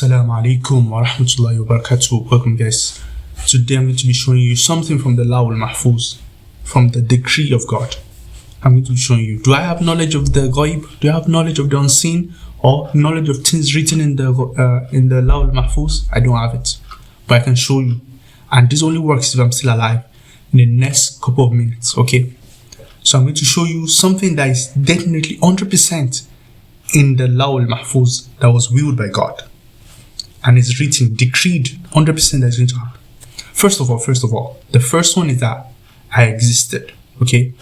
Assalamu alaikum wa rahmatullahi wa barakatuh. Welcome guys. Today I'm going to be showing you something from the Law al-Mahfuz, from the decree of God. I'm going to be showing you, do I have knowledge of the ghaib? Do I have knowledge of the unseen? Or knowledge of things written in the Law al-Mahfuz? I don't have it, but I can show you. And this only works if I'm still alive in the next couple of minutes, okay? So I'm going to show you something that is definitely 100% in the Law al-Mahfuz that was willed by God. And it's written, decreed 100% that is going to happen. First of all, the first one is that I existed, okay?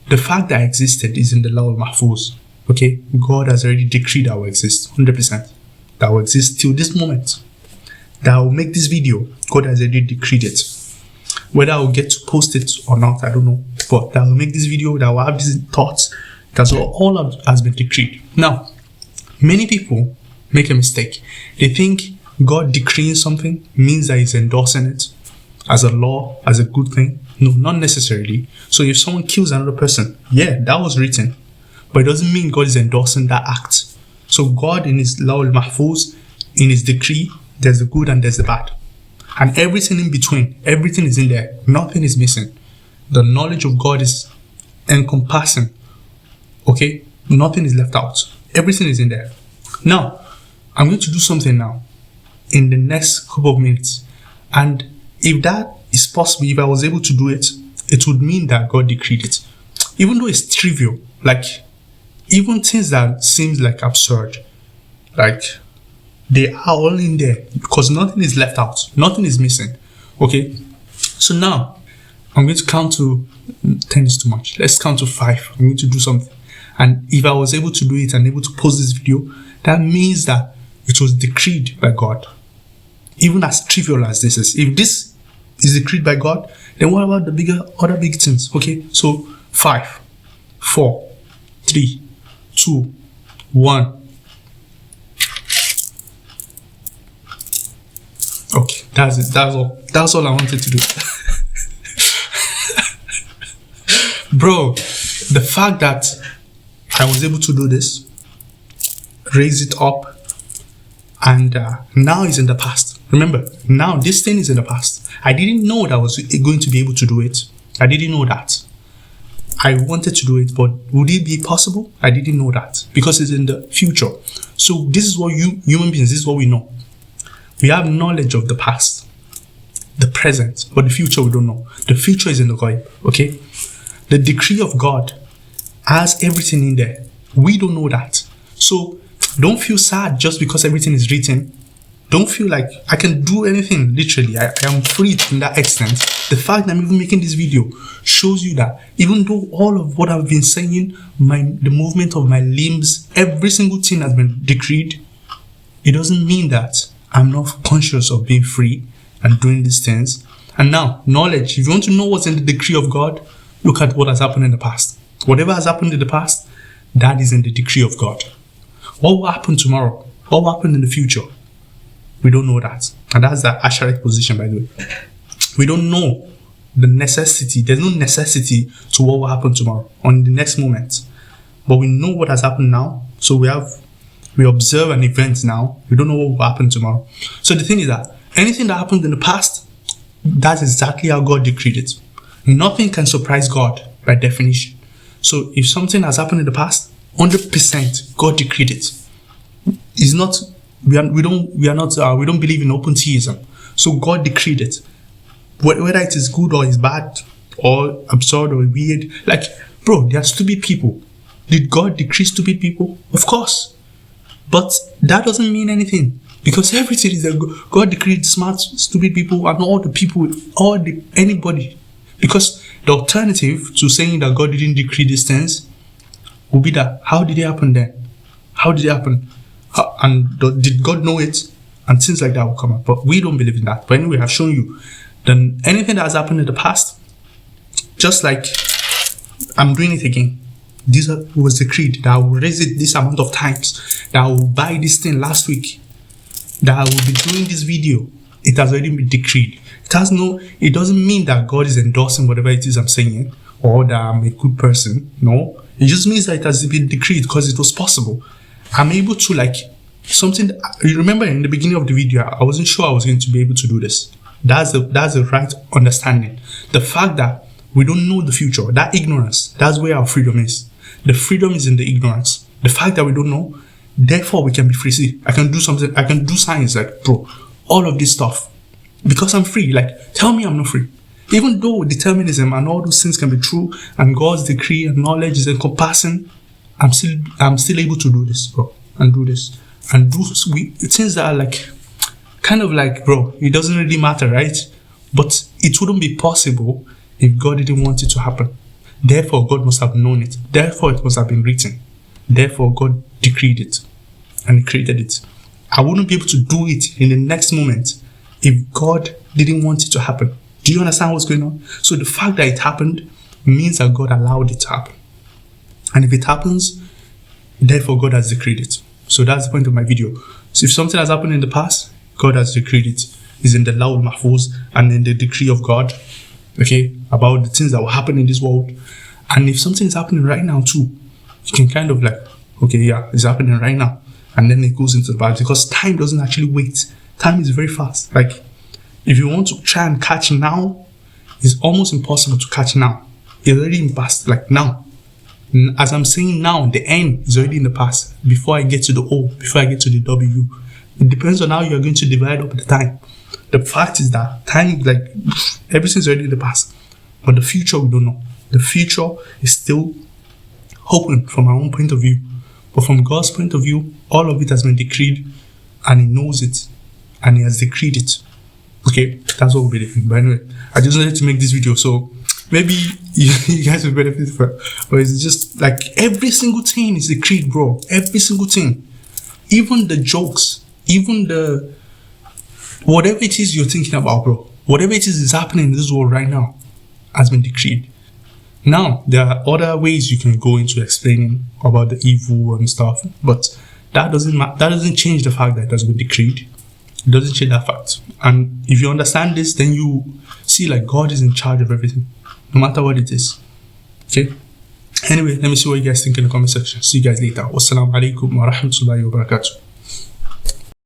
The fact that I existed is in the Law al-Mahfuz, okay? God has already decreed I will exist 100%. That I will exist till this moment. That I will make this video, God has already decreed it. Whether I will get to post it or not, I don't know. But that I will make this video, that I will have these thoughts, that's all has been decreed. Now, many people make a mistake. They think God decreeing something means that He's endorsing it as a law, as a good thing. No, not necessarily. So if someone kills another person, yeah, that was written. But it doesn't mean God is endorsing that act. So God in His Law al-Mahfuz, in His decree, there's the good and there's the bad. And everything in between, everything is in there. Nothing is missing. The knowledge of God is encompassing. Okay? Nothing is left out. Everything is in there. Now, I'm going to do something now in the next couple of minutes. And if that is possible, if I was able to do it, it would mean that God decreed it. Even though it's trivial, like even things that seems like absurd, like they are all in there because nothing is left out, nothing is missing. Okay, so now I'm going to count to 10 is too much. Let's count to 5. I'm going to do something, and if I was able to do it and able to post this video, that means that it was decreed by God. Even as trivial as this is, if this is decreed by God, then what about the other big things? Okay, so 5, 4, 3, 2, 1. Okay, that's it. That's all I wanted to do. Bro, the fact that I was able to do this, raise it up, and now it's in the past. Remember, now this thing is in the past. I didn't know that I was going to be able to do it. I didn't know that. I wanted to do it, but would it be possible? I didn't know that because it's in the future. So this is what human beings, this is what we know. We have knowledge of the past, the present, but the future we don't know. The future is in the ghaib, okay? The decree of God has everything in there. We don't know that. So don't feel sad just because everything is written. Don't feel like I can do anything, literally. I am free in that extent. The fact that I'm even making this video shows you that even though all of what I've been saying, the movement of my limbs, every single thing has been decreed, it doesn't mean that I'm not conscious of being free and doing these things. And now, knowledge. If you want to know what's in the decree of God, look at what has happened in the past. Whatever has happened in the past, that is in the decree of God. What will happen tomorrow? What will happen in the future? We don't know that. And that's the Asherite position, by the way. We don't know the necessity. There's no necessity to what will happen tomorrow on the next moment. But we know what has happened now. So we observe an event now. We don't know what will happen tomorrow. So the thing is that anything that happened in the past, that's exactly how God decreed it. Nothing can surprise God by definition. So if something has happened in the past, 100% God decreed it. It's not, we don't believe in open theism. So God decreed it. Whether it is good or is bad or absurd or weird, like, bro, they are stupid people. Did God decree stupid people? Of course. But that doesn't mean anything, because everything is there. God decreed smart, stupid people, and all the people, anybody. Because the alternative to saying that God didn't decree these things would be that, how did it happen then? How did it happen? Did God know it? And things like that will come up. But we don't believe in that. But anyway, I've shown you. Then anything that has happened in the past, just like I'm doing it again. This was decreed that I will raise it this amount of times, that I will buy this thing last week, that I will be doing this video. It has already been decreed. It doesn't mean that God is endorsing whatever it is I'm saying or that I'm a good person. No, it just means that it has been decreed because it was possible. I'm able to something you remember in the beginning of the video, I wasn't sure I was going to be able to do this. That's the right understanding. The fact that we don't know the future, that ignorance, that's where our freedom is. The freedom is in the ignorance. The fact that we don't know, therefore we can be free. See, I can do something, I can do science, like, bro, all of this stuff. Because I'm free. Like, tell me I'm not free. Even though determinism and all those things can be true, and God's decree and knowledge is encompassing, I'm still able to do this, bro, and do this. And do things that are like, kind of like, bro, it doesn't really matter, right? But it wouldn't be possible if God didn't want it to happen. Therefore, God must have known it. Therefore, it must have been written. Therefore, God decreed it and He created it. I wouldn't be able to do it in the next moment if God didn't want it to happen. Do you understand what's going on? So the fact that it happened means that God allowed it to happen. And if it happens, therefore God has decreed it. So that's the point of my video. So if something has happened in the past, God has decreed it. It's in the Lawh Mahfuz and in the decree of God, okay, about the things that will happen in this world. And if something is happening right now too, you can kind of like, okay, yeah, it's happening right now. And then it goes into the past, because time doesn't actually wait. Time is very fast. Like, if you want to try and catch now, it's almost impossible to catch now. It's already in the past, like now. As I'm saying now, the N is already in the past. Before I get to the O, before I get to the W. It depends on how you're going to divide up the time. The fact is that time, like, everything's already in the past. But the future, we don't know. The future is still open from our own point of view. But from God's point of view, all of it has been decreed, and He knows it, and He has decreed it. Okay, that's what we believe. But anyway, I just wanted to make this video, so maybe you guys will benefit from it. But it's just like every single thing is decreed, bro. Every single thing. Even the jokes, even the whatever it is you're thinking about, bro. Whatever it is happening in this world right now has been decreed. Now, there are other ways you can go into explaining about the evil and stuff, but that doesn't change the fact that it has been decreed. It doesn't change that fact. And if you understand this, then you see like God is in charge of everything, no matter what it is. Okay? Anyway, let me see what you guys think in the comment section. See you guys later. Wassalamu alaikum wa rahmatullahi wa barakatuh.